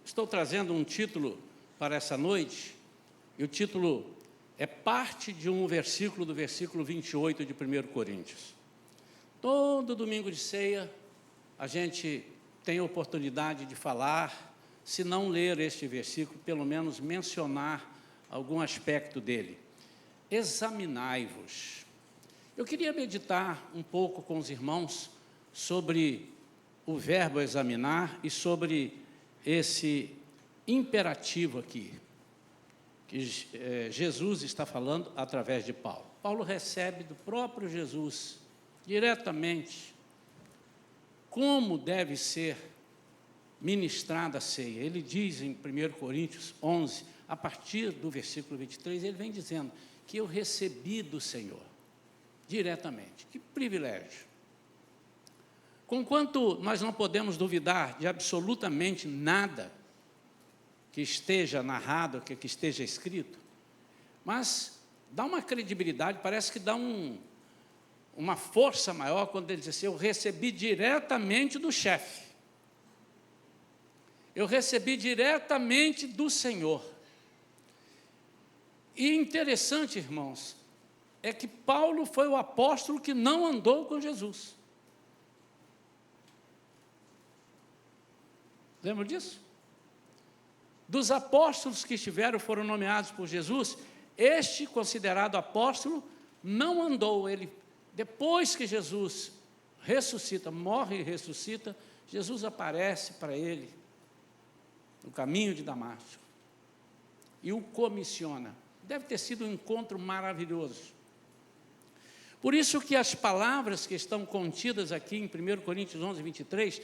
Estou trazendo um título para essa noite, e o título é parte de um versículo do versículo 28 de 1 Coríntios. Todo domingo de ceia, a gente tem a oportunidade de falar, se não ler este versículo, pelo menos mencionar algum aspecto dele. Examinai-vos. Eu queria meditar um pouco com os irmãos sobre o verbo examinar e sobre esse imperativo aqui, que Jesus está falando através de Paulo. Paulo recebe do próprio Jesus, diretamente, como deve ser ministrada a ceia. Ele diz em 1 Coríntios 11, a partir do versículo 23, ele vem dizendo que eu recebi do Senhor, diretamente. Que privilégio! Conquanto nós não podemos duvidar de absolutamente nada que esteja narrado, que esteja escrito, mas dá uma credibilidade, parece que dá uma força maior quando ele diz assim, eu recebi diretamente do chefe, eu recebi diretamente do Senhor. E interessante, irmãos, é que Paulo foi o apóstolo que não andou com Jesus. Lembra disso? Dos apóstolos que foram nomeados por Jesus, este, considerado apóstolo, não andou. Ele, depois que Jesus ressuscita, morre e ressuscita, Jesus aparece para ele no caminho de Damasco e o comissiona. Deve ter sido um encontro maravilhoso. Por isso que as palavras que estão contidas aqui em 1 Coríntios 11, 23,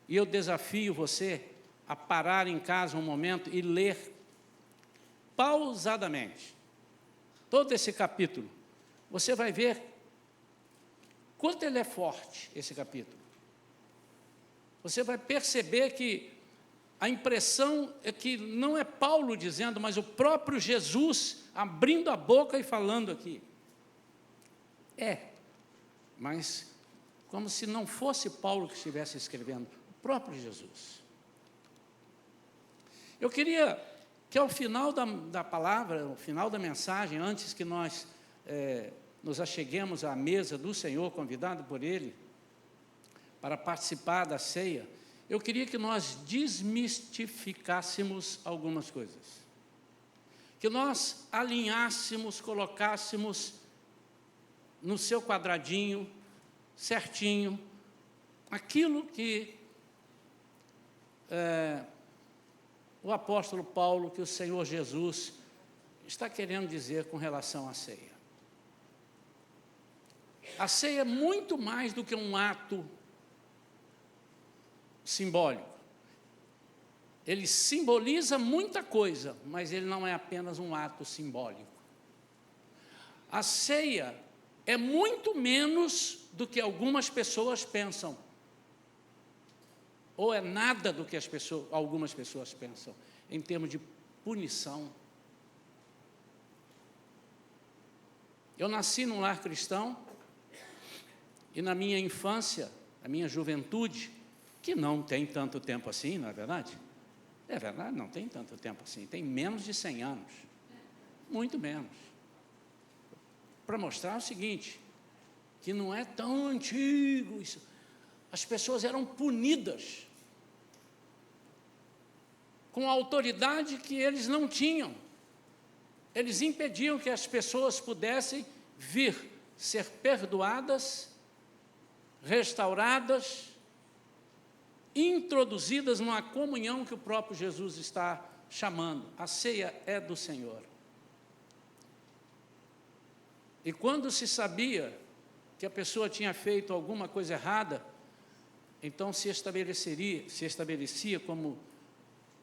e eu desafio você a parar em casa um momento e ler pausadamente todo esse capítulo. Você vai ver quanto ele é forte, esse capítulo. Você vai perceber que a impressão é que não é Paulo dizendo, mas o próprio Jesus abrindo a boca e falando aqui. Mas como se não fosse Paulo que estivesse escrevendo, o próprio Jesus. Eu queria que ao final da palavra, ao final da mensagem, antes que nós nos acheguemos à mesa do Senhor, convidado por Ele, para participar da ceia, eu queria que nós desmistificássemos algumas coisas. Que nós alinhássemos, colocássemos no seu quadradinho, certinho, aquilo que o apóstolo Paulo, que o Senhor Jesus está querendo dizer com relação à ceia. A ceia é muito mais do que um ato simbólico. Ele simboliza muita coisa, mas ele não é apenas um ato simbólico. A ceia é muito menos do que algumas pessoas pensam. Ou é nada do que algumas pessoas pensam, em termos de punição. Eu nasci num lar cristão, e na minha infância, na minha juventude, que não tem tanto tempo assim, não é verdade? É verdade, não tem tanto tempo assim, tem menos de 100 anos, muito menos. Para mostrar o seguinte, que não é tão antigo isso. As pessoas eram punidas com a autoridade que eles não tinham. Eles impediam que as pessoas pudessem vir ser perdoadas, restauradas, introduzidas numa comunhão que o próprio Jesus está chamando. A ceia é do Senhor. E quando se sabia que a pessoa tinha feito alguma coisa errada, então se estabelecia como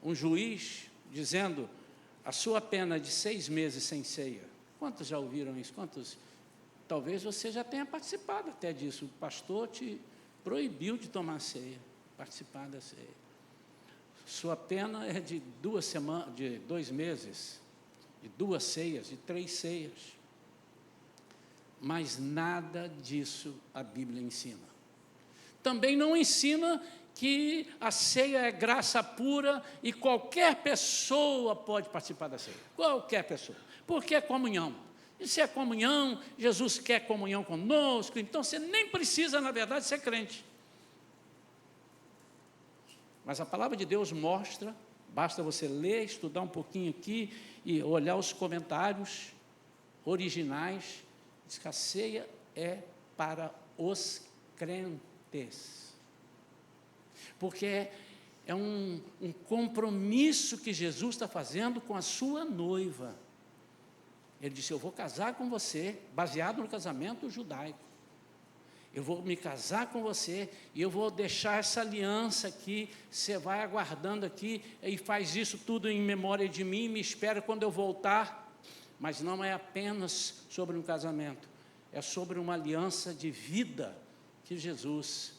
um juiz, dizendo, a sua pena de 6 meses sem ceia. Quantos já ouviram isso? Talvez você já tenha participado até disso. O pastor te proibiu de tomar ceia, participar da ceia. Sua pena é de 2 meses, de 2 ceias, de 3 ceias. Mas nada disso a Bíblia ensina. Também não ensina que a ceia é graça pura e qualquer pessoa pode participar da ceia. Qualquer pessoa. Porque é comunhão. E se é comunhão, Jesus quer comunhão conosco, então você nem precisa, na verdade, ser crente. Mas a palavra de Deus mostra, basta você ler, estudar um pouquinho aqui e olhar os comentários originais, diz que a ceia é para os crentes. Porque é um compromisso que Jesus está fazendo com a sua noiva. Ele disse, eu vou casar com você, baseado no casamento judaico. Eu vou me casar com você e eu vou deixar essa aliança aqui, você vai aguardando aqui e faz isso tudo em memória de mim, me espera quando eu voltar. Mas não é apenas sobre um casamento, é sobre uma aliança de vida que Jesus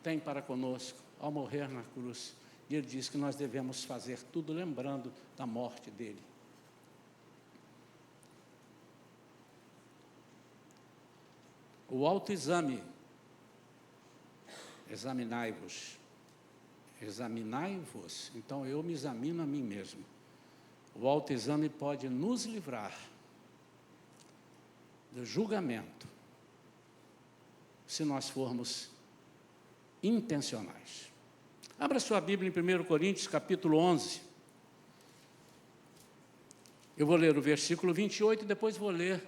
tem para conosco ao morrer na cruz. E ele diz que nós devemos fazer tudo lembrando da morte dele. O autoexame, examinai-vos, então eu me examino a mim mesmo. O autoexame pode nos livrar do julgamento, se nós formos intencionais. Abra sua Bíblia em 1 Coríntios, capítulo 11. Eu vou ler o versículo 28 e depois vou ler,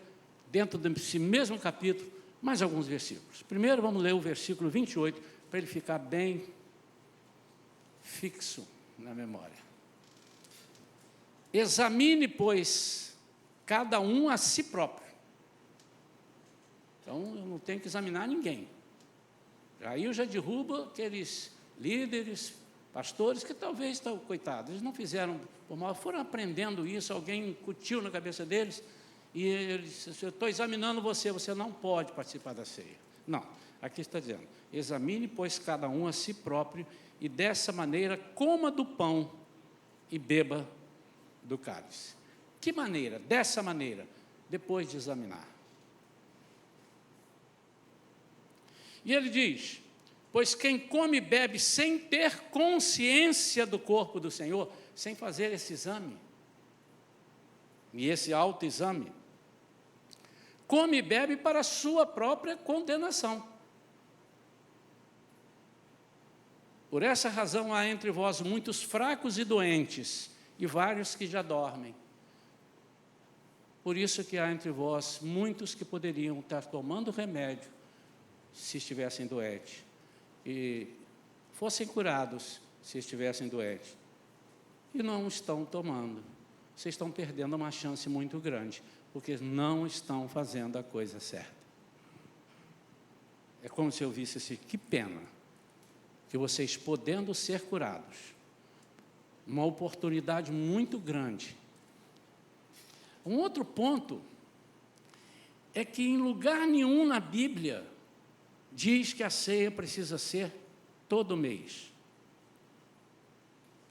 dentro desse mesmo capítulo, mais alguns versículos. Primeiro vamos ler o versículo 28, para ele ficar bem fixo na memória. Examine, pois, cada um a si próprio. Então, eu não tenho que examinar ninguém. Aí eu já derrubo aqueles líderes, pastores, que talvez estão, coitados, eles não fizeram por mal, foram aprendendo isso, alguém incutiu na cabeça deles, e ele disse, eu estou examinando você, você não pode participar da ceia. Não, aqui está dizendo, examine, pois, cada um a si próprio, e dessa maneira coma do pão e beba do cálice. Que maneira? Dessa maneira, depois de examinar. E ele diz, pois quem come e bebe sem ter consciência do corpo do Senhor, sem fazer esse exame, e esse autoexame, come e bebe para a sua própria condenação. Por essa razão há entre vós muitos fracos e doentes, e vários que já dormem. Por isso que há entre vós muitos que poderiam estar tomando remédio, se estivessem doentes, e fossem curados, se estivessem doentes, e não estão tomando. Vocês estão perdendo uma chance muito grande, porque não estão fazendo a coisa certa. É como se eu visse assim, que pena, que vocês podendo ser curados, uma oportunidade muito grande. Um outro ponto é que em lugar nenhum na Bíblia diz que a ceia precisa ser todo mês.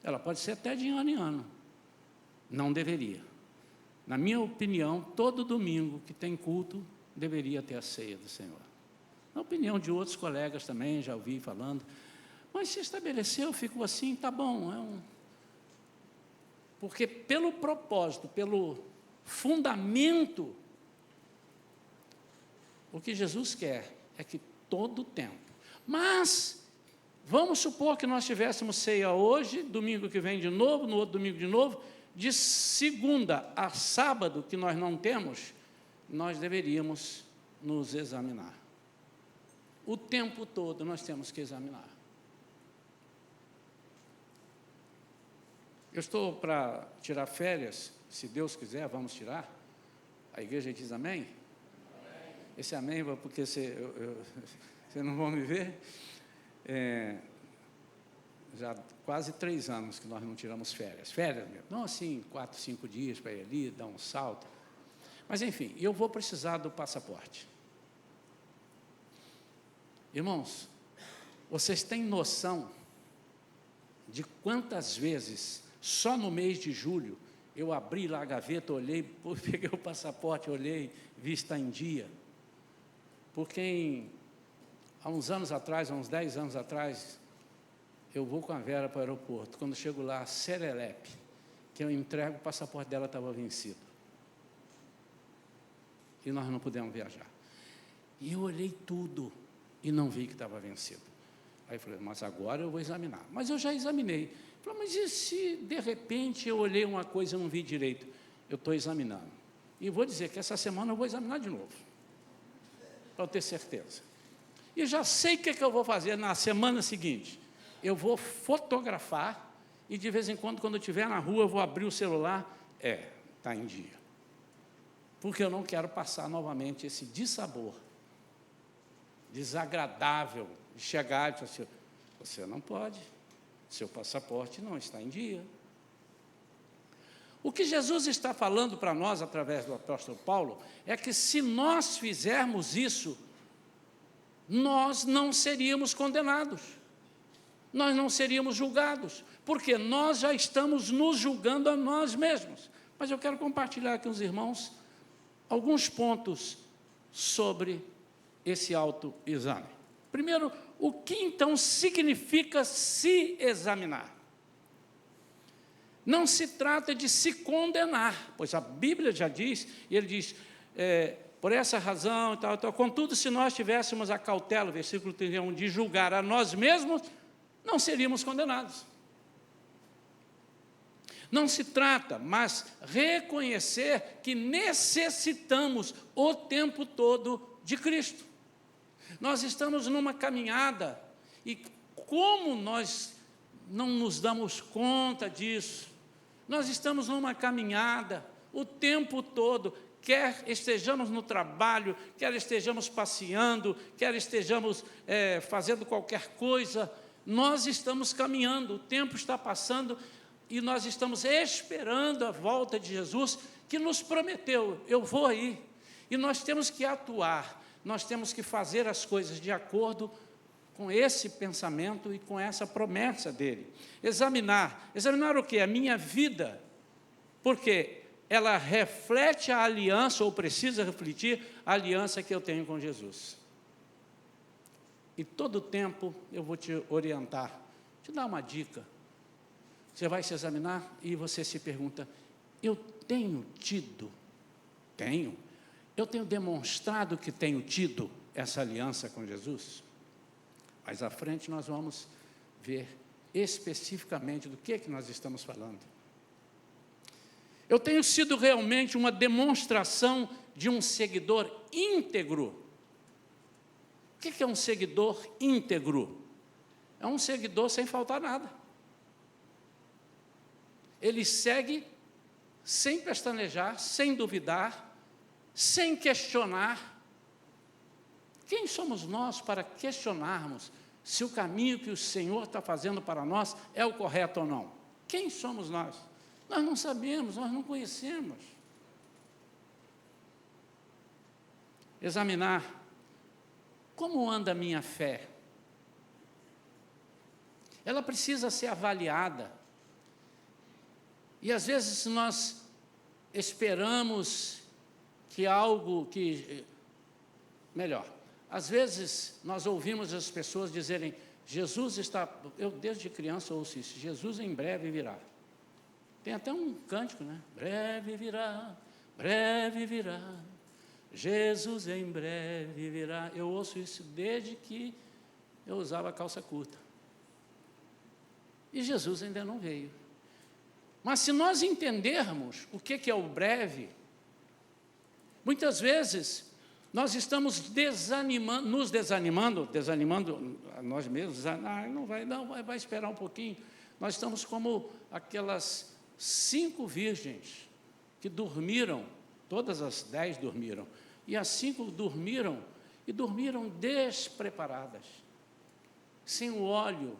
Ela pode ser até de ano em ano. Não deveria. Na minha opinião, todo domingo que tem culto, deveria ter a ceia do Senhor. Na opinião de outros colegas também, já ouvi falando, mas se estabeleceu, ficou assim, tá bom. Porque pelo propósito, pelo fundamento, o que Jesus quer é que todo o tempo. Mas, vamos supor que nós tivéssemos ceia hoje, domingo que vem de novo, no outro domingo de novo, de segunda a sábado, que nós não temos, nós deveríamos nos examinar. O tempo todo nós temos que examinar. Eu estou para tirar férias, se Deus quiser, vamos tirar. A igreja diz amém? Amém. Esse amém vai porque vocês não vão me ver. Já quase 3 anos que nós não tiramos férias. Férias mesmo. Não assim, 4, 5 dias para ir ali, dar um salto. Mas, enfim, eu vou precisar do passaporte. Irmãos, vocês têm noção de quantas vezes, só no mês de julho, eu abri lá a gaveta, olhei, peguei o passaporte, olhei, vi está em dia. Porque há uns anos atrás, há uns 10 anos atrás, eu vou com a Vera para o aeroporto. Quando chego lá, serelepe, que eu entrego, o passaporte dela estava vencido. E nós não pudemos viajar. E eu olhei tudo e não vi que estava vencido. Aí eu falei, mas agora eu vou examinar. Mas eu já examinei. Falei, mas e se de repente eu olhei uma coisa e não vi direito? Eu estou examinando. E vou dizer que essa semana eu vou examinar de novo, para eu ter certeza. E já sei o que eu vou fazer na semana seguinte. Eu vou fotografar e de vez em quando, quando eu estiver na rua, eu vou abrir o celular. Está em dia. Porque eu não quero passar novamente esse dissabor, desagradável, de chegar e dizer assim, você não pode, seu passaporte não está em dia. O que Jesus está falando para nós, através do apóstolo Paulo, é que se nós fizermos isso, nós não seríamos condenados, nós não seríamos julgados, porque nós já estamos nos julgando a nós mesmos. Mas eu quero compartilhar com os irmãos alguns pontos sobre esse autoexame. Primeiro, o que então significa se examinar? Não se trata de se condenar, pois a Bíblia já diz, e ele diz, por essa razão e tal, contudo, se nós tivéssemos a cautela, versículo 31, de julgar a nós mesmos, não seríamos condenados. Não se trata, mas reconhecer que necessitamos o tempo todo de Cristo. Nós estamos numa caminhada, e como nós não nos damos conta disso, nós estamos numa caminhada o tempo todo, quer estejamos no trabalho, quer estejamos passeando, quer estejamos fazendo qualquer coisa, nós estamos caminhando, o tempo está passando e nós estamos esperando a volta de Jesus, que nos prometeu, eu vou aí, e nós temos que atuar, nós temos que fazer as coisas de acordo com esse pensamento e com essa promessa dele. Examinar o quê? A minha vida, porque ela reflete a aliança, ou precisa refletir a aliança que eu tenho com Jesus. E todo o tempo eu vou te orientar, te dar uma dica. Você vai se examinar e você se pergunta, eu tenho tido? Tenho. Eu tenho demonstrado que tenho tido essa aliança com Jesus? Mais à frente nós vamos ver especificamente do que nós estamos falando. Eu tenho sido realmente uma demonstração de um seguidor íntegro. O que é um seguidor íntegro? É um seguidor sem faltar nada. Ele segue sem pestanejar, sem duvidar, sem questionar. Quem somos nós para questionarmos se o caminho que o Senhor está fazendo para nós é o correto ou não? Quem somos nós? Nós não sabemos, nós não conhecemos. Examinar como anda a minha fé. Ela precisa ser avaliada. E às vezes nós esperamos que algo que... Melhor, às vezes nós ouvimos as pessoas dizerem, Jesus está... Eu desde criança ouço isso, Jesus em breve virá. Tem até um cântico, né? Breve virá, Jesus em breve virá. Eu ouço isso desde que eu usava calça curta. E Jesus ainda não veio. Mas se nós entendermos o que é o breve, muitas vezes nós estamos nos desanimando a nós mesmos, vai esperar um pouquinho. Nós estamos como aquelas 5 virgens que dormiram, todas as 10 dormiram, e as 5 dormiram, e dormiram despreparadas, sem o óleo,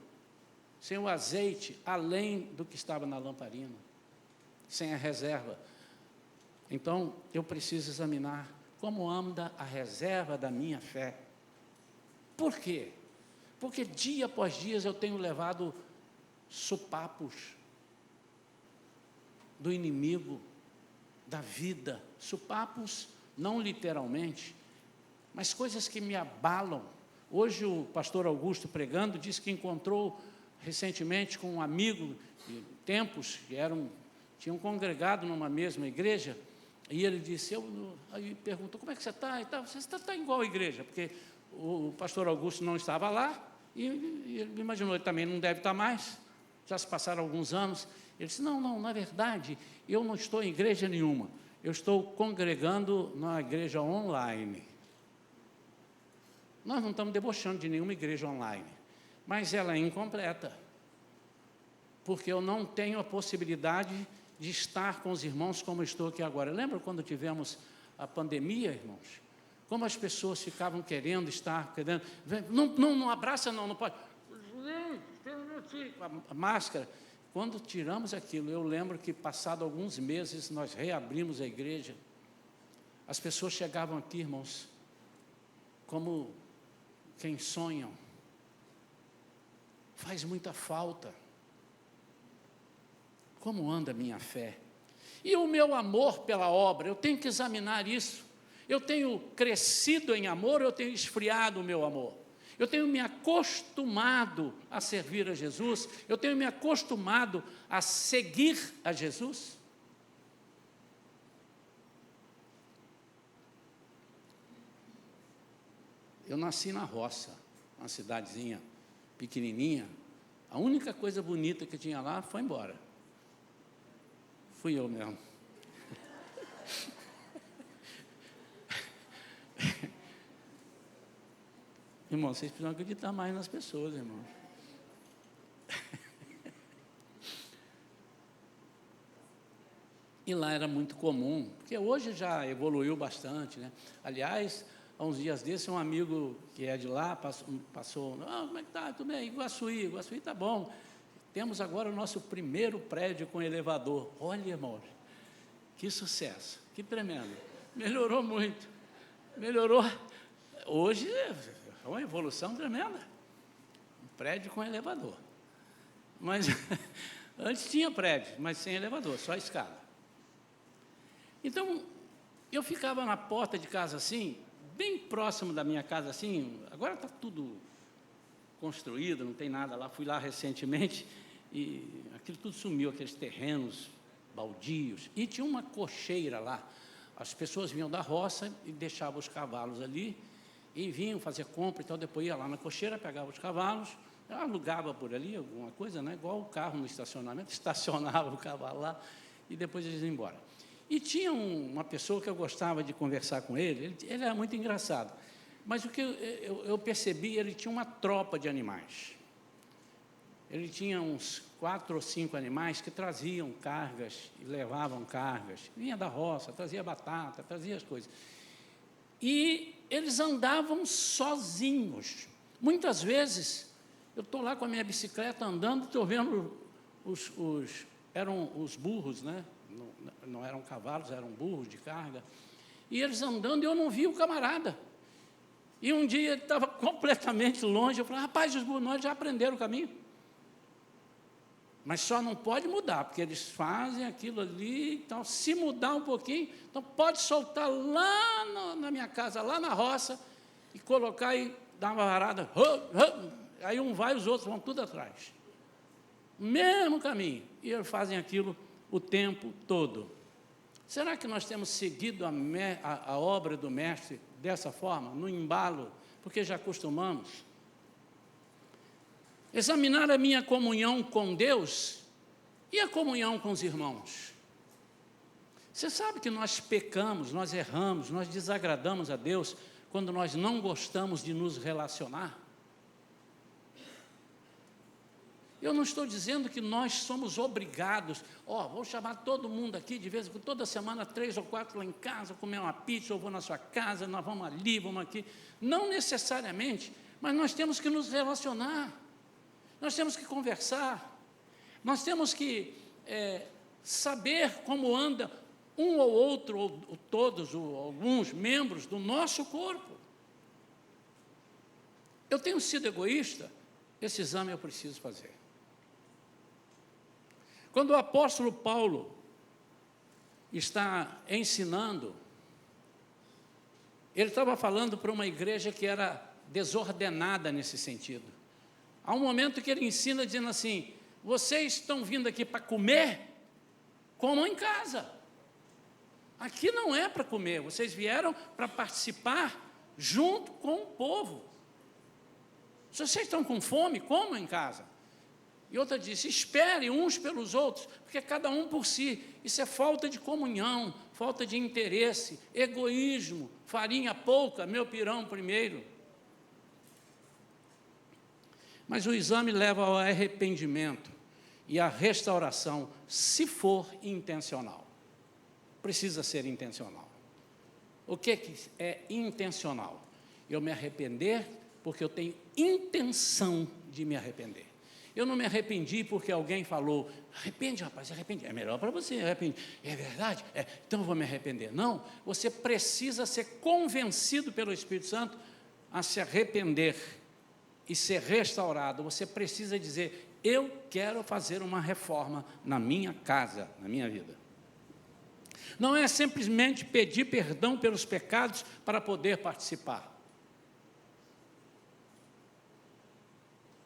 sem o azeite, além do que estava na lamparina, sem a reserva. Então, eu preciso examinar como anda a reserva da minha fé. Por quê? Porque dia após dia eu tenho levado sopapos do inimigo, da vida, sopapos não literalmente, mas coisas que me abalam. Hoje o pastor Augusto pregando disse que encontrou recentemente com um amigo, de tempos, que tinham congregado numa mesma igreja, e ele disse, aí perguntou, como é que você está? Você está igual à igreja, porque o pastor Augusto não estava lá, e ele imaginou, ele também não deve estar mais, já se passaram alguns anos. Ele disse, não, na verdade, eu não estou em igreja nenhuma, eu estou congregando na igreja online. Nós não estamos debochando de nenhuma igreja online, mas ela é incompleta, porque eu não tenho a possibilidade de estar com os irmãos como eu estou aqui agora. Lembra quando tivemos a pandemia, irmãos? Como as pessoas ficavam querendo, não abraça não pode. A máscara. Quando tiramos aquilo, eu lembro que, passado alguns meses, nós reabrimos a igreja. As pessoas chegavam aqui, irmãos, como quem sonham. Faz muita falta. Como anda a minha fé? E o meu amor pela obra, eu tenho que examinar isso. Eu tenho crescido em amor, eu tenho esfriado o meu amor. Eu tenho me acostumado a servir a Jesus, eu tenho me acostumado a seguir a Jesus. Eu nasci na roça, uma cidadezinha pequenininha. A única coisa bonita que tinha lá foi embora. Fui eu mesmo. Irmão, vocês precisam acreditar mais nas pessoas, irmão. E lá era muito comum, porque hoje já evoluiu bastante, né? Aliás, há uns dias desses, um amigo que é de lá passou, como é que está? Tudo bem, Iguaçuí está bom. Temos agora o nosso primeiro prédio com elevador. Olha, irmão, que sucesso, que tremendo. Melhorou muito, melhorou. Hoje é uma evolução tremenda. Um prédio com elevador. Mas antes tinha prédio, mas sem elevador, só escada. Então, eu ficava na porta de casa assim, bem próximo da minha casa assim, agora está tudo construído, não tem nada lá, fui lá recentemente, e aquilo tudo sumiu, aqueles terrenos baldios, e tinha uma cocheira lá, as pessoas vinham da roça e deixavam os cavalos ali, e vinham fazer compra, então depois ia lá na cocheira, pegava os cavalos, alugava por ali alguma coisa, né, igual o carro no estacionamento, estacionava o cavalo lá, e depois eles iam embora. E tinha uma pessoa que eu gostava de conversar com ele era muito engraçado, mas o que eu percebi, ele tinha uma tropa de animais. Ele tinha uns 4 ou 5 animais que traziam cargas e levavam cargas. Vinha da roça, trazia batata, trazia as coisas. E eles andavam sozinhos. Muitas vezes, eu estou lá com a minha bicicleta andando, estou vendo eram os burros, né? Não eram cavalos, eram burros de carga. E eles andando, e eu não vi o camarada. E um dia ele estava completamente longe, eu falei, rapaz, os burros nós já aprenderam o caminho. Mas só não pode mudar, porque eles fazem aquilo ali, então se mudar um pouquinho, então pode soltar lá na minha casa, lá na roça, e colocar e dar uma varada, aí um vai, os outros vão tudo atrás. Mesmo caminho, e eles fazem aquilo o tempo todo. Será que nós temos seguido a obra do Mestre dessa forma, no embalo, porque já acostumamos? Examinar a minha comunhão com Deus e a comunhão com os irmãos. Você sabe que nós pecamos, nós erramos, nós desagradamos a Deus quando nós não gostamos de nos relacionar? Eu não estou dizendo que nós somos obrigados, vou chamar todo mundo aqui, de vez em quando, toda semana, 3 ou 4 lá em casa, comer uma pizza, eu vou na sua casa, nós vamos ali, vamos aqui. Não necessariamente, mas nós temos que nos relacionar, nós temos que conversar, nós temos que saber como anda um ou outro, ou todos, ou alguns membros do nosso corpo. Eu tenho sido egoísta, esse exame eu preciso fazer. Quando o apóstolo Paulo está ensinando, ele estava falando para uma igreja que era desordenada nesse sentido. Há um momento que ele ensina dizendo assim: vocês estão vindo aqui para comer? Comam em casa. Aqui não é para comer, vocês vieram para participar junto com o povo. Se vocês estão com fome, comam em casa. E outra disse: espere uns pelos outros, porque cada um por si. Isso é falta de comunhão, falta de interesse, egoísmo, farinha pouca, meu pirão primeiro. Mas o exame leva ao arrependimento e à restauração, se for intencional. Precisa ser intencional. O que é intencional? Eu me arrepender porque eu tenho intenção de me arrepender. Eu não me arrependi porque alguém falou: arrepende, rapaz, arrepende. É melhor para você, arrepende. É verdade? Então eu vou me arrepender. Não, você precisa ser convencido pelo Espírito Santo a se arrepender e ser restaurado. Você precisa dizer: eu quero fazer uma reforma na minha casa, na minha vida. Não é simplesmente pedir perdão pelos pecados para poder participar.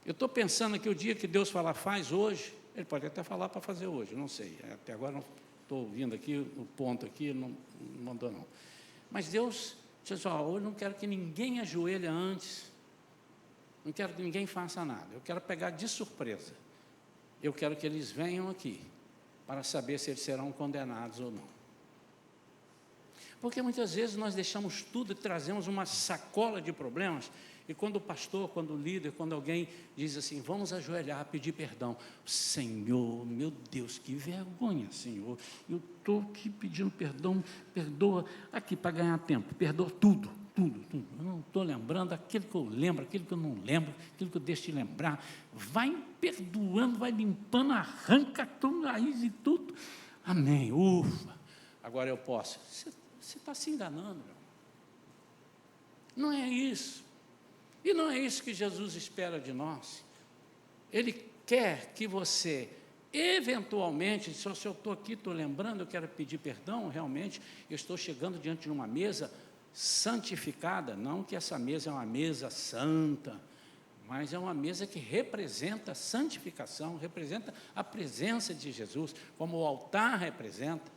Eu estou pensando que o dia que Deus falar faz hoje, Ele pode até falar para fazer hoje, não sei. Até agora não estou ouvindo aqui, o ponto aqui, não mandou não. Mas Deus diz: hoje não quero que ninguém ajoelhe antes, não quero que ninguém faça nada, eu quero pegar de surpresa. Eu quero que eles venham aqui para saber se eles serão condenados ou não. Porque muitas vezes nós deixamos tudo e trazemos uma sacola de problemas, e quando o pastor, quando o líder, quando alguém diz assim: vamos ajoelhar, pedir perdão. Senhor, meu Deus, que vergonha, Senhor, eu estou aqui pedindo perdão, perdoa, aqui para ganhar tempo, perdoa tudo. Eu não estou lembrando aquilo que eu lembro, aquilo que eu não lembro, aquilo que eu deixo de lembrar. Vai perdoando, vai limpando, arranca tudo, raiz e tudo. Amém, ufa, agora eu posso. Você está se enganando, meu. Não é isso. E não é isso que Jesus espera de nós. Ele quer que você, eventualmente, se eu estou aqui, estou lembrando, eu quero pedir perdão, realmente, eu estou chegando diante de uma mesa santificada, não que essa mesa é uma mesa santa, mas é uma mesa que representa a santificação, representa a presença de Jesus, como o altar representa.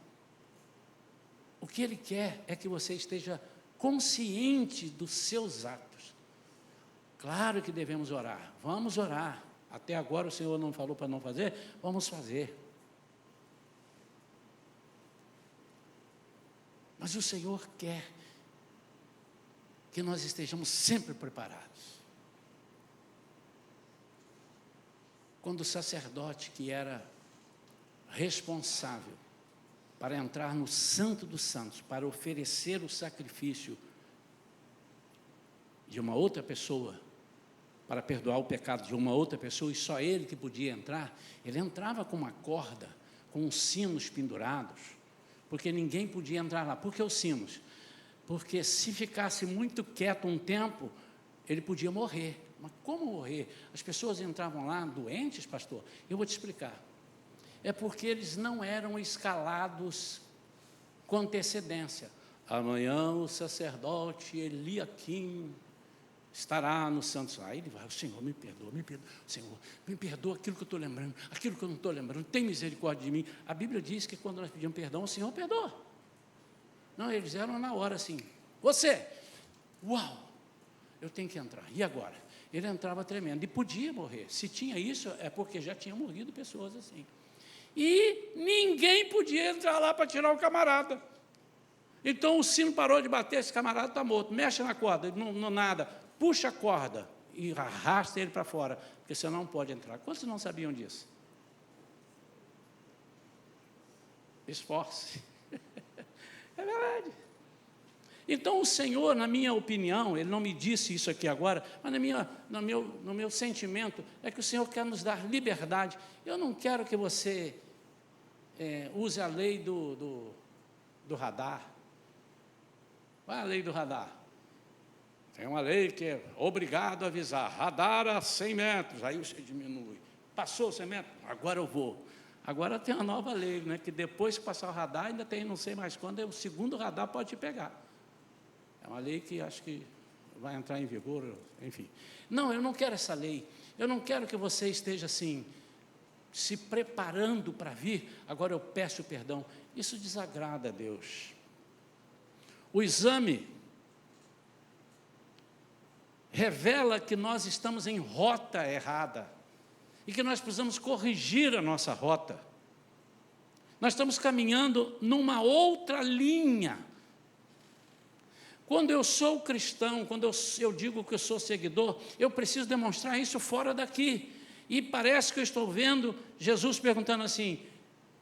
O que Ele quer é que você esteja consciente dos seus atos. Claro que devemos orar, vamos orar. Até agora o Senhor não falou para não fazer, vamos fazer. Mas o Senhor quer que nós estejamos sempre preparados. Quando o sacerdote que era responsável para entrar no Santo dos Santos, para oferecer o sacrifício de uma outra pessoa, para perdoar o pecado de uma outra pessoa, e só ele que podia entrar, ele entrava com uma corda, com os sinos pendurados, porque ninguém podia entrar lá. Por que os sinos? Porque se ficasse muito quieto um tempo, ele podia morrer. Mas como morrer? As pessoas entravam lá doentes, pastor? Eu vou te explicar. É porque eles não eram escalados com antecedência. Amanhã o sacerdote Eliaquim estará no Santo. Aí ele vai: o Senhor me perdoa, Senhor, me perdoa aquilo que eu estou lembrando, aquilo que eu não estou lembrando, tem misericórdia de mim. A Bíblia diz que quando nós pedimos perdão, o Senhor perdoa. Não, eles eram na hora assim: você, uau, eu tenho que entrar, e agora? Ele entrava tremendo, e podia morrer. Se tinha isso, é porque já tinha morrido pessoas assim. E ninguém podia entrar lá para tirar o camarada. Então o sino parou de bater, esse camarada está morto, mexe na corda, não nada, puxa a corda e arrasta ele para fora, porque você não pode entrar. Quantos não sabiam disso? Esforce. É verdade. Então o Senhor, na minha opinião, Ele não me disse isso aqui agora, mas no meu sentimento, é que o Senhor quer nos dar liberdade. Eu não quero que você use a lei do radar. Qual é a lei do radar? Tem uma lei que é obrigado a avisar: radar a 100 metros, aí você diminui. Passou 100 metros, agora eu vou. Agora tem uma nova lei, né, que depois que passar o radar, ainda tem não sei mais quando, o segundo radar pode te pegar. É uma lei que acho que vai entrar em vigor, enfim. Não, eu não quero essa lei. Eu não quero que você esteja assim, se preparando para vir, agora eu peço perdão. Isso desagrada a Deus. O exame revela que nós estamos em rota errada e que nós precisamos corrigir a nossa rota. Nós estamos caminhando numa outra linha. Quando eu sou cristão, quando eu digo que eu sou seguidor, eu preciso demonstrar isso fora daqui. E parece que eu estou vendo Jesus perguntando assim: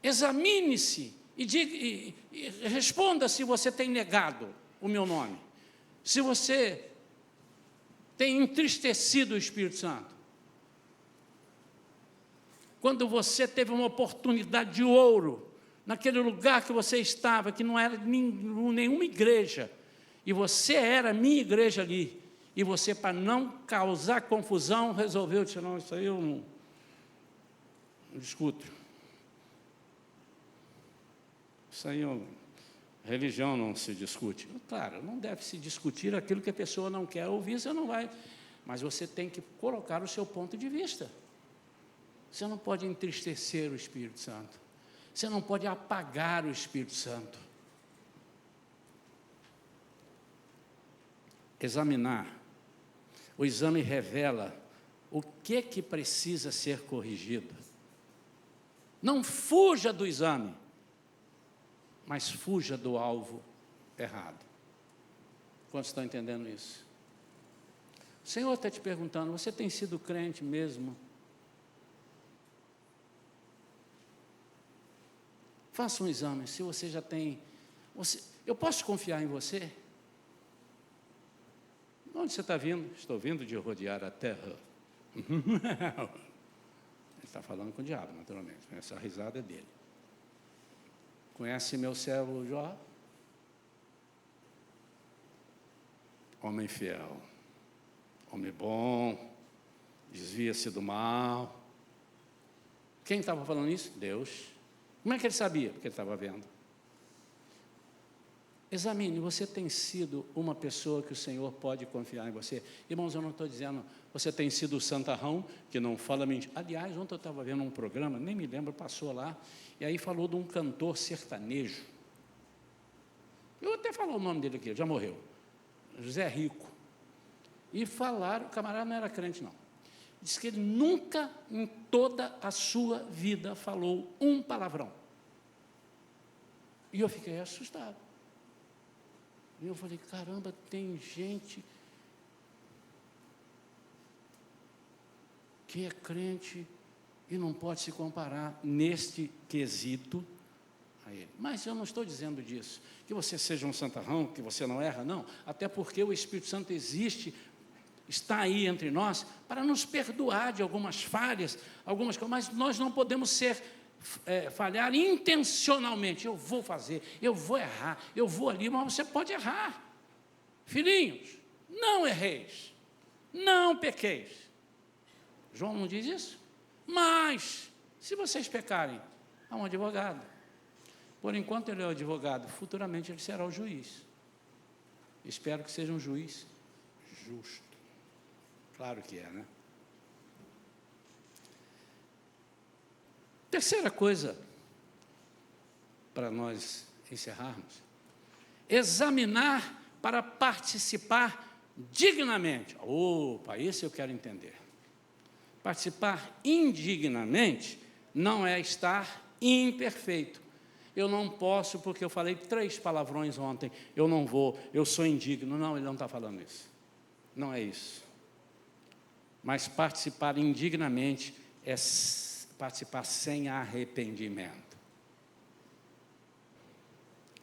examine-se e responda se você tem negado o meu nome, se você tem entristecido o Espírito Santo. Quando você teve uma oportunidade de ouro, naquele lugar que você estava, que não era nenhuma igreja, e você era a minha igreja ali, e você, para não causar confusão, resolveu dizer: não, isso aí eu não discuto. Isso aí, religião não se discute. Claro, não deve se discutir aquilo que a pessoa não quer ouvir, você não vai. Mas você tem que colocar o seu ponto de vista. Você não pode entristecer o Espírito Santo. Você não pode apagar o Espírito Santo. Examinar. O exame revela o que precisa ser corrigido. Não fuja do exame, mas fuja do alvo errado. Quantos estão entendendo isso? O Senhor está te perguntando: você tem sido crente mesmo? Faça um exame, se você já tem... eu posso confiar em você? Onde você está vindo? Estou vindo de rodear a terra. Ele está falando com o diabo, naturalmente. Essa risada é dele. Conhece meu servo Jó? Homem fiel, homem bom, desvia-se do mal. Quem estava falando isso? Deus. Como é que ele sabia? Porque ele estava vendo. Examine, você tem sido uma pessoa que o Senhor pode confiar em você? Irmãos, eu não estou dizendo, você tem sido o santarrão, que não fala mentira. Aliás, ontem eu estava vendo um programa, nem me lembro, passou lá, e aí falou de um cantor sertanejo. Eu até falo o nome dele aqui, já morreu. José Rico. E falaram, o camarada não era crente, não. Diz que ele nunca, em toda a sua vida, falou um palavrão. E eu fiquei assustado. E eu falei: caramba, tem gente que é crente e não pode se comparar neste quesito a ele. Mas eu não estou dizendo disso, que você seja um santarrão, que você não erra, não. Até porque o Espírito Santo existe, está aí entre nós, para nos perdoar de algumas falhas, algumas coisas, mas nós não podemos falhar intencionalmente. Eu vou fazer, eu vou errar, eu vou ali, mas você pode errar. Filhinhos, não erreis, não pequeis. João não diz isso? Mas, se vocês pecarem, há um advogado. Por enquanto ele é o advogado, futuramente ele será o juiz. Espero que seja um juiz justo. Claro que é, né? Terceira coisa, para nós encerrarmos: examinar para participar dignamente. Opa, esse eu quero entender. Participar indignamente não é estar imperfeito. Eu não posso, porque eu falei 3 palavrões ontem, eu não vou, eu sou indigno. Não, ele não está falando isso. Não é isso. Mas participar indignamente é participar sem arrependimento.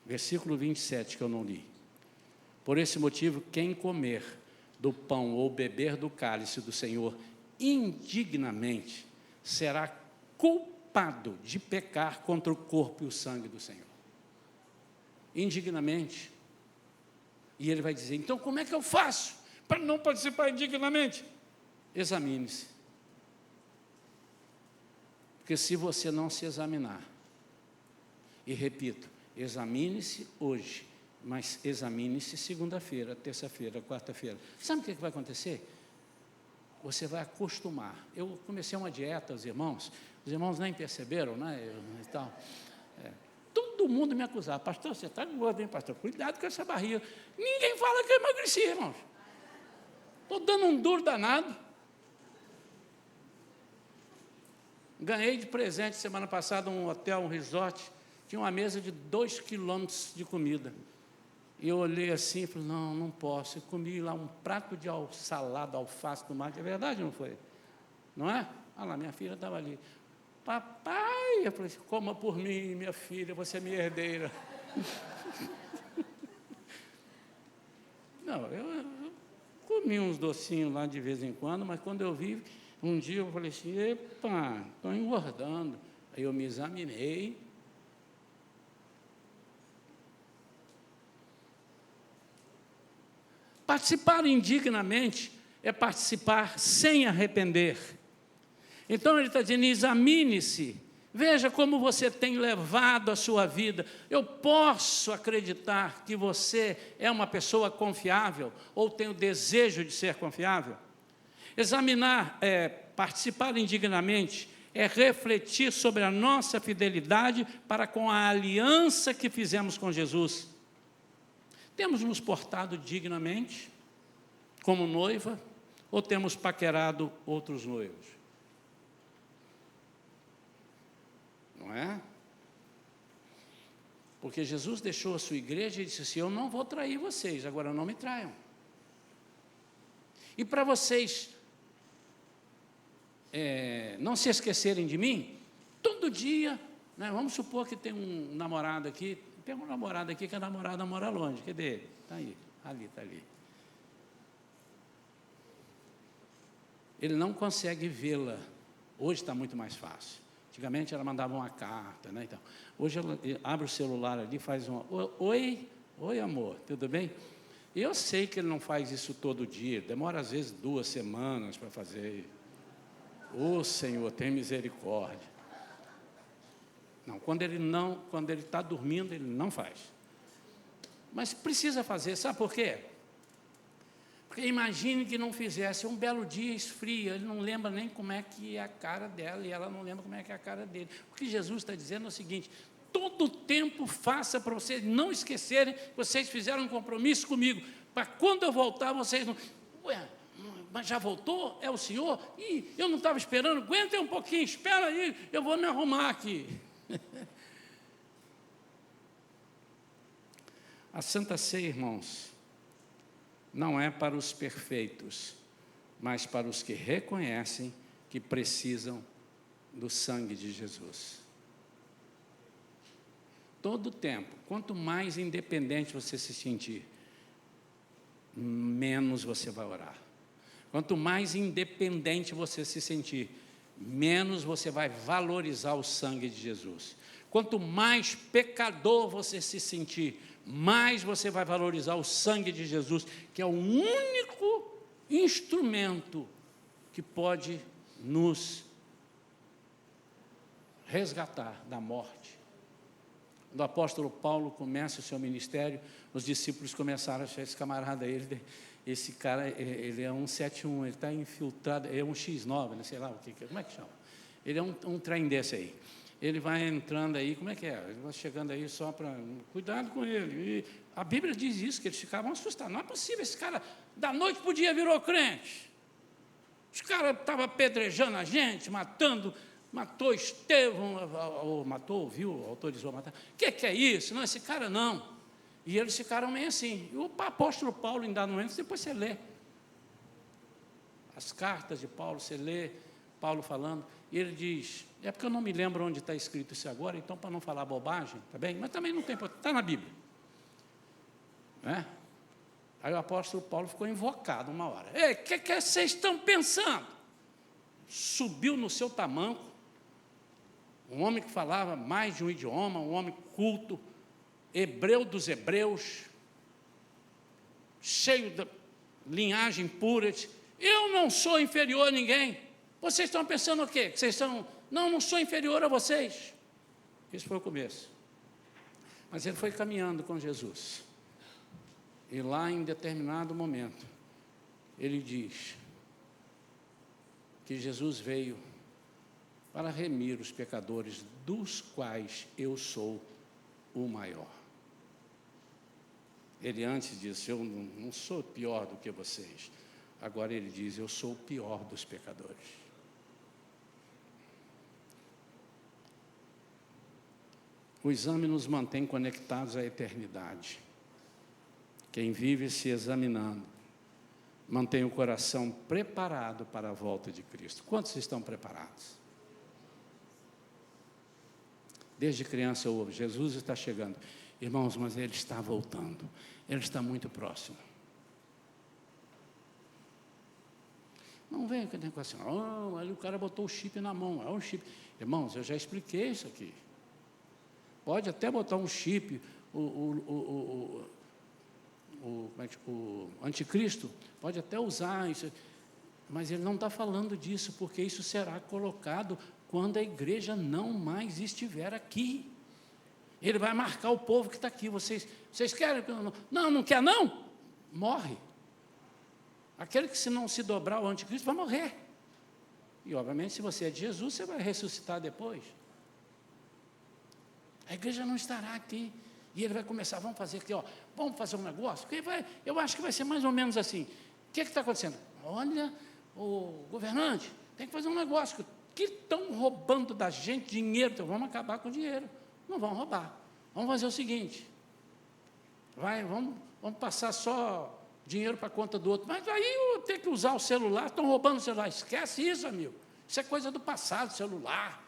Versículo 27, que eu não li. Por esse motivo, quem comer do pão ou beber do cálice do Senhor indignamente será culpado de pecar contra o corpo e o sangue do Senhor. Indignamente. E ele vai dizer: então como é que eu faço para não participar indignamente? Examine-se. Porque se você não se examinar, e repito, examine-se hoje, Mas examine-se segunda-feira, terça-feira, quarta-feira. Sabe o que vai acontecer? Você vai acostumar. Eu comecei uma dieta, os irmãos nem perceberam, né? E tal. Todo mundo me acusava, pastor, você está gordo, hein, pastor? Cuidado com essa barriga. Ninguém fala que eu emagreci, irmãos. Estou dando um duro danado. Ganhei de presente semana passada um hotel, um resort, tinha uma mesa de 2 quilômetros de comida. E eu olhei assim e falei, não posso. Eu comi lá um prato de salada, alface, tomate. É verdade, não foi? Não é? Olha lá, minha filha estava ali. Papai, eu falei assim, coma por mim, minha filha, você é minha herdeira. Não, eu comi uns docinhos lá de vez em quando, mas quando eu vi, um dia eu falei assim, epa, estou engordando. Aí eu me examinei. Participar indignamente é participar sem arrepender. Então, ele está dizendo, examine-se, veja como você tem levado a sua vida. Eu posso acreditar que você é uma pessoa confiável, ou tem o desejo de ser confiável? Participar indignamente, é refletir sobre a nossa fidelidade para com a aliança que fizemos com Jesus. Temos nos portado dignamente, como noiva, ou temos paquerado outros noivos? Não é? Porque Jesus deixou a sua igreja e disse assim, eu não vou trair vocês, agora não me traiam. E para vocês não se esquecerem de mim, todo dia, né, vamos supor que tem um namorado aqui, que a namorada mora longe, cadê ele? Está aí, está ali. Ele não consegue vê-la, hoje está muito mais fácil. Antigamente ela mandava uma carta, né? Então, hoje ela abre o celular ali, faz uma, oi amor, tudo bem? Eu sei que ele não faz isso todo dia, demora às vezes 2 semanas para fazer. Senhor, tem misericórdia. Não, quando ele está dormindo, ele não faz. Mas precisa fazer, sabe por quê? Porque imagine que não fizesse, um belo dia esfria, ele não lembra nem como é que é a cara dela, e ela não lembra como é que é a cara dele. O que Jesus está dizendo é o seguinte, todo tempo faça para vocês não esquecerem que vocês fizeram um compromisso comigo, para quando eu voltar, vocês não... Mas já voltou? É o senhor? Ih, eu não estava esperando, aguenta um pouquinho, espera aí, eu vou me arrumar aqui. A Santa Ceia, irmãos, não é para os perfeitos, mas para os que reconhecem que precisam do sangue de Jesus. Todo tempo, quanto mais independente você se sentir, menos você vai orar. Quanto mais independente você se sentir, menos você vai valorizar o sangue de Jesus. Quanto mais pecador você se sentir, mais você vai valorizar o sangue de Jesus, que é o único instrumento que pode nos resgatar da morte. Quando o apóstolo Paulo começa o seu ministério, os discípulos começaram a achar esse camarada, esse cara, ele é um 71, ele está infiltrado, é um X9, né, sei lá o que, como é que chama? Ele é um trem desse aí. Ele vai entrando aí, como é que é? Ele vai chegando aí só para... Cuidado com ele. E a Bíblia diz isso, que eles ficavam assustados. Não é possível, esse cara, da noite para o dia, virou crente. Os caras estavam apedrejando a gente, matou Estevão, viu, autorizou a matar. O que é isso? Não, esse cara não. E eles ficaram meio assim. E o apóstolo Paulo, em dado momento, depois você lê. As cartas de Paulo, você lê Paulo falando, e ele diz, é porque eu não me lembro onde está escrito isso agora, então para não falar bobagem, tá bem? Mas também não tem importância, está na Bíblia. Né? Aí o apóstolo Paulo ficou invocado uma hora. Ei, o que vocês estão pensando? Subiu no seu tamanco, um homem que falava mais de um idioma, um homem culto, hebreu dos hebreus, cheio da linhagem pura, disse, eu não sou inferior a ninguém. Vocês estão pensando o quê? Não sou inferior a vocês. Isso foi o começo. Mas ele foi caminhando com Jesus. E lá, em determinado momento, ele diz que Jesus veio para remir os pecadores, dos quais eu sou o maior. Ele antes disse, eu não sou pior do que vocês. Agora ele diz, eu sou o pior dos pecadores. O exame nos mantém conectados à eternidade. Quem vive se examinando, mantém o coração preparado para a volta de Cristo. Quantos estão preparados? Desde criança eu ouvo, Jesus está chegando. Irmãos, mas Ele está voltando. Ele está muito próximo. Não vem aquele negócio assim, ali o cara botou o chip na mão, é um chip. Irmãos, eu já expliquei isso aqui. Pode até botar um chip, o anticristo pode até usar isso, mas ele não está falando disso, porque isso será colocado quando a igreja não mais estiver aqui. Ele vai marcar o povo que está aqui. Vocês querem? Não quer não? Morre. Aquele que se não se dobrar ao anticristo vai morrer. E obviamente se você é de Jesus, você vai ressuscitar depois. A igreja não estará aqui. E ele vai começar, vamos fazer aqui, vamos fazer um negócio, eu acho que vai ser mais ou menos assim. O que está acontecendo? Olha, o governante, tem que fazer um negócio, que estão roubando da gente dinheiro, então vamos acabar com o dinheiro. Não vão roubar. Vamos fazer o seguinte, vamos passar só dinheiro para a conta do outro, mas aí eu tenho que usar o celular, estão roubando o celular. Esquece isso, amigo. Isso é coisa do passado, celular.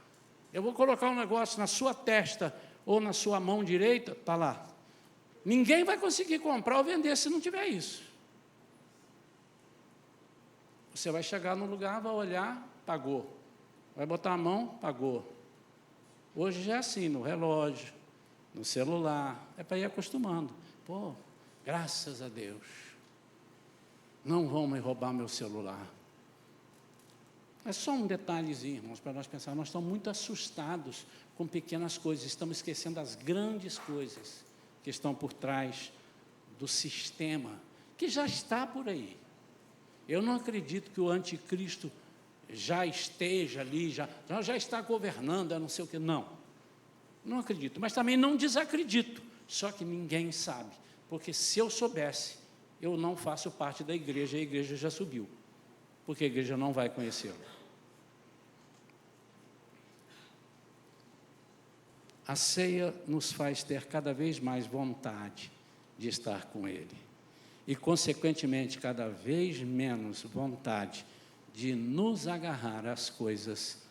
Eu vou colocar um negócio na sua testa, ou na sua mão direita, está lá. Ninguém vai conseguir comprar ou vender se não tiver isso. Você vai chegar no lugar, vai olhar, pagou. Vai botar a mão, pagou. Hoje já é assim, no relógio, no celular, é para ir acostumando. Pô, graças a Deus, não vão me roubar meu celular. É só um detalhezinho, irmãos, para nós pensar. Nós estamos muito assustados com pequenas coisas, estamos esquecendo as grandes coisas que estão por trás do sistema, que já está por aí. Eu não acredito que o anticristo já esteja ali, já está governando, não sei o que, não acredito, mas também não desacredito, só que ninguém sabe, porque se eu soubesse, eu não faço parte da igreja, a igreja já subiu, porque a igreja não vai conhecê-lo. A ceia nos faz ter cada vez mais vontade de estar com Ele e, consequentemente, cada vez menos vontade de nos agarrar às coisas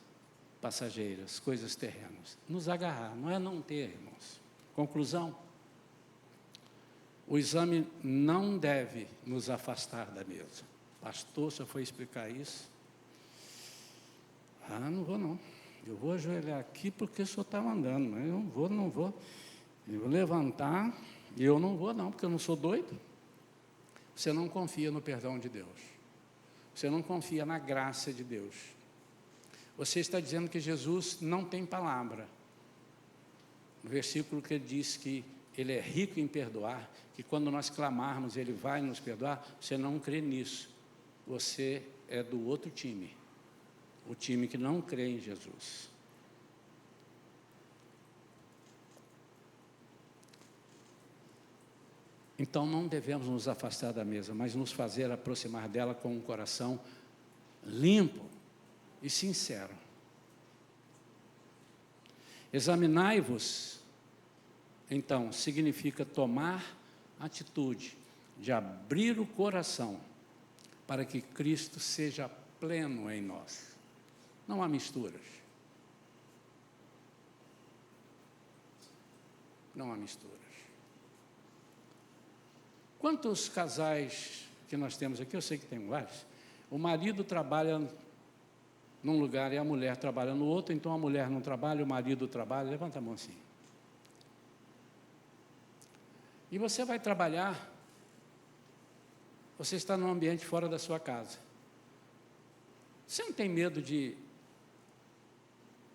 passageiras, coisas terrenas. Nos agarrar, não é não ter, irmãos. Conclusão: o exame não deve nos afastar da mesa. Pastor, você foi explicar isso? Não vou não. Eu vou ajoelhar aqui porque o senhor está mandando, mas eu não vou. Eu vou levantar e eu não vou não, porque eu não sou doido. Você não confia no perdão de Deus. Você não confia na graça de Deus. Você está dizendo que Jesus não tem palavra. No versículo que ele diz que Ele é rico em perdoar, que quando nós clamarmos Ele vai nos perdoar, você não crê nisso. Você é do outro time. O time que não crê em Jesus. Então não devemos nos afastar da mesa, mas nos fazer aproximar dela com um coração limpo e sincero. Examinai-vos, então, significa tomar atitude de abrir o coração para que Cristo seja pleno em nós. Não há misturas. Não há misturas. Quantos casais que nós temos aqui, eu sei que tem vários, o marido trabalha num lugar e a mulher trabalha no outro, então a mulher não trabalha, o marido trabalha, levanta a mão assim. E você vai trabalhar, você está num ambiente fora da sua casa. Você não tem medo de,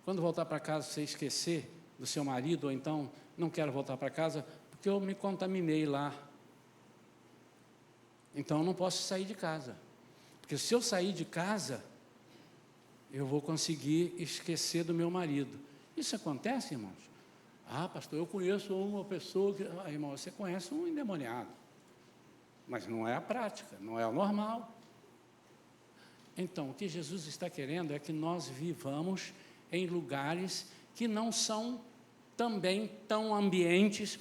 quando voltar para casa, você esquecer do seu marido, ou então, não quero voltar para casa, porque eu me contaminei lá. Então eu não posso sair de casa. Porque se eu sair de casa, eu vou conseguir esquecer do meu marido. Isso acontece, irmãos? Ah, pastor, eu conheço uma pessoa que... Ah, irmão, você conhece um endemoniado. Mas não é a prática, não é o normal. Então, o que Jesus está querendo é que nós vivamos em lugares que não são também tão ambientes,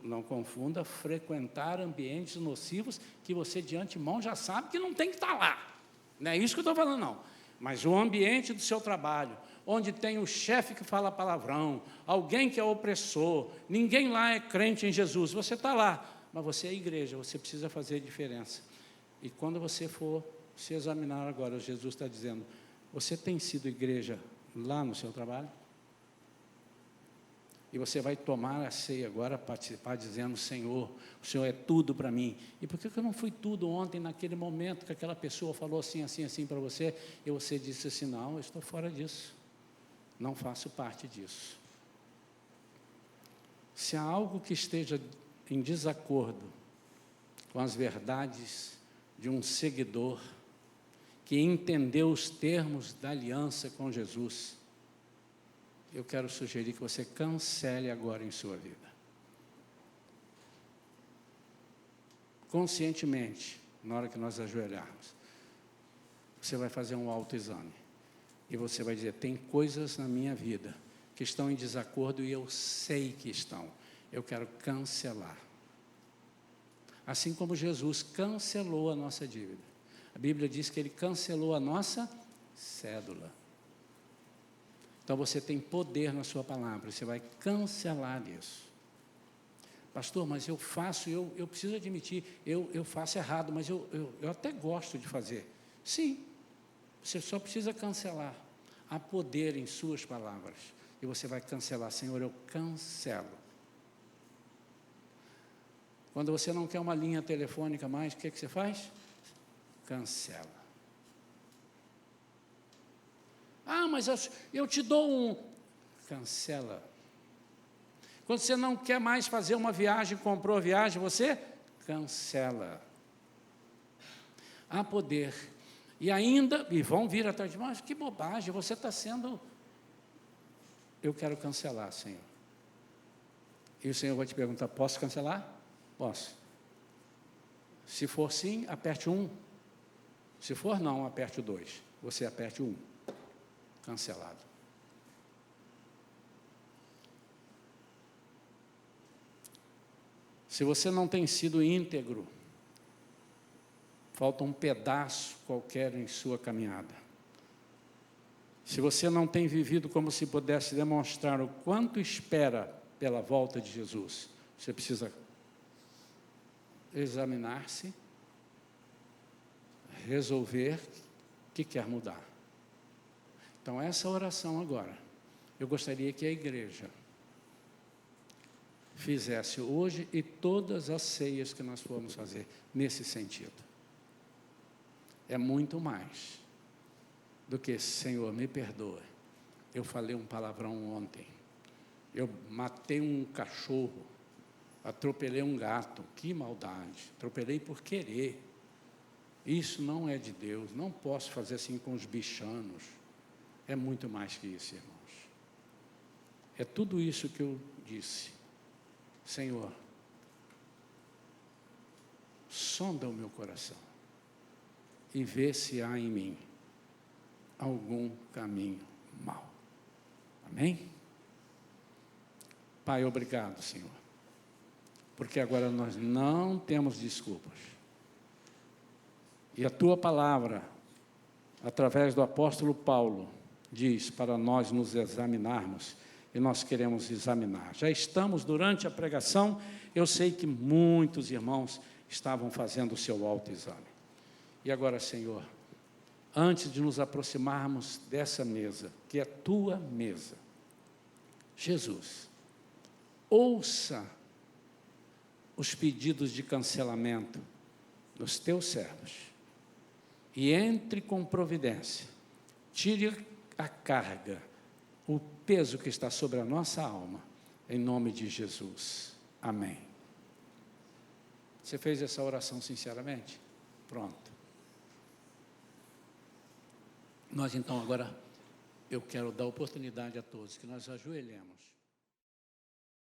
não confunda, frequentar ambientes nocivos que você de antemão já sabe que não tem que estar lá. Não é isso que eu estou falando, não. Mas o ambiente do seu trabalho, onde tem o chefe que fala palavrão, alguém que é opressor, ninguém lá é crente em Jesus, você está lá, mas você é igreja, você precisa fazer diferença. E quando você for se examinar agora, Jesus está dizendo, você tem sido igreja lá no seu trabalho? E você vai tomar a ceia agora, participar, dizendo, Senhor, o Senhor é tudo para mim. E por que eu não fui tudo ontem, naquele momento que aquela pessoa falou assim, assim, assim para você, e você disse assim, não, eu estou fora disso, não faço parte disso. Se há algo que esteja em desacordo com as verdades de um seguidor, que entendeu os termos da aliança com Jesus, eu quero sugerir que você cancele agora em sua vida. Conscientemente, na hora que nós ajoelharmos, você vai fazer um autoexame. E você vai dizer, tem coisas na minha vida que estão em desacordo e eu sei que estão. Eu quero cancelar. Assim como Jesus cancelou a nossa dívida. A Bíblia diz que Ele cancelou a nossa cédula. Então, você tem poder na sua palavra, você vai cancelar isso. Pastor, mas eu faço, eu preciso admitir, eu faço errado, mas eu até gosto de fazer. Sim, você só precisa cancelar. Há poder em suas palavras. E você vai cancelar, Senhor, eu cancelo. Quando você não quer uma linha telefônica mais, o que você faz? Cancela. Ah, mas eu te dou um... Cancela. Quando você não quer mais fazer uma viagem, comprou a viagem, você cancela. Há poder. E ainda, e vão vir atrás de nós, que bobagem, você está sendo... Eu quero cancelar, Senhor. E o Senhor vai te perguntar, posso cancelar? Posso. Se for sim, aperte 1. Se for não, aperte o 2. Você aperte o 1. Cancelado. Se você não tem sido íntegro, falta um pedaço qualquer em sua caminhada. Se você não tem vivido como se pudesse demonstrar o quanto espera pela volta de Jesus, você precisa examinar-se, resolver o que quer mudar. Então, essa oração agora, eu gostaria que a igreja fizesse hoje e todas as ceias que nós formos fazer nesse sentido. É muito mais do que, Senhor, me perdoe, eu falei um palavrão ontem, eu matei um cachorro, atropelei um gato, que maldade, atropelei por querer, isso não é de Deus, não posso fazer assim com os bichanos. É muito mais que isso, irmãos. É tudo isso que eu disse. Senhor, sonda o meu coração e vê se há em mim algum caminho mau. Amém? Pai, obrigado, Senhor, porque agora nós não temos desculpas. E a Tua palavra, através do apóstolo Paulo, diz para nós nos examinarmos, e nós queremos examinar. Já estamos durante a pregação, eu sei que muitos irmãos estavam fazendo o seu autoexame. E agora, Senhor, antes de nos aproximarmos dessa mesa, que é Tua mesa, Jesus, ouça os pedidos de cancelamento dos Teus servos e entre com providência, tire a carga, o peso que está sobre a nossa alma, em nome de Jesus. Amém. Você fez essa oração sinceramente? Pronto. Nós então agora, eu quero dar oportunidade a todos que nós ajoelhemos.